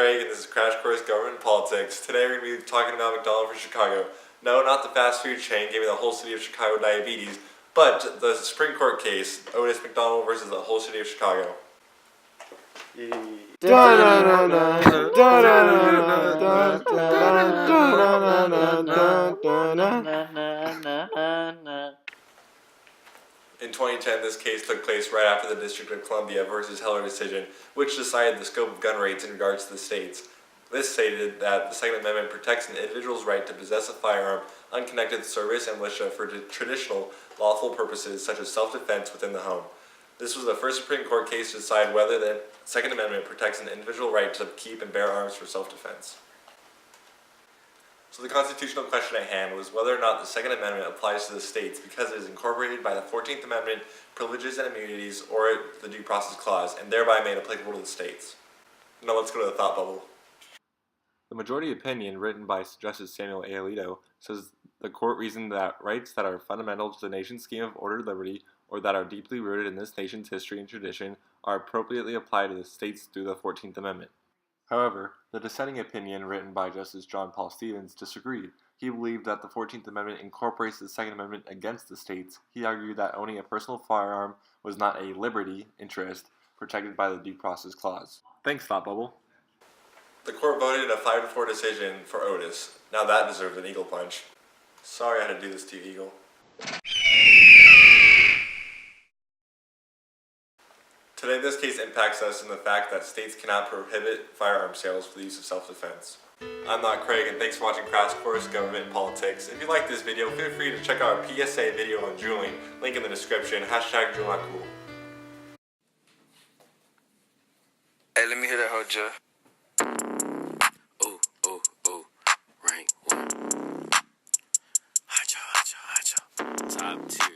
Craig, and this is Crash Course Government Politics. Today we're going to be talking about McDonald for Chicago. No, not the fast food chain giving the whole city of Chicago diabetes, but the Supreme Court case, Otis McDonald versus the whole city of Chicago. In 2010, this case took place right after the District of Columbia versus Heller decision, which decided the scope of gun rates in regards to the states. This stated that the Second Amendment protects an individual's right to possess a firearm unconnected to service and militia for traditional, lawful purposes such as self-defense within the home. This was the first Supreme Court case to decide whether the Second Amendment protects an individual right to keep and bear arms for self-defense. So the constitutional question at hand was whether or not the Second Amendment applies to the states because it is incorporated by the 14th Amendment, privileges and immunities, or the Due Process Clause, and thereby made applicable to the states. Now let's go to the thought bubble. The majority opinion, written by Justice Samuel A. Alito, says the court reasoned that rights that are fundamental to the nation's scheme of ordered liberty, or that are deeply rooted in this nation's history and tradition, are appropriately applied to the states through the 14th Amendment. However, the dissenting opinion written by Justice John Paul Stevens disagreed. He believed that the 14th Amendment incorporates the Second Amendment against the states. He argued that owning a personal firearm was not a liberty interest protected by the Due Process Clause. Thanks, Thought Bubble. The court voted in a 5-4 decision for Otis. Now that deserves an eagle punch. Sorry I had to do this to you, Eagle. Today, this case impacts us in the fact that states cannot prohibit firearm sales for the use of self-defense. I'm not Craig, and thanks for watching Crash Course Government Politics. If you like this video, feel free to check out our PSA video on dueling, link in the description, #DuelNotCool. Hey, let me hear that hoe, Joe. Ooh, ooh, ooh, rank one. Hotcha, hotcha, hotcha. Top tier.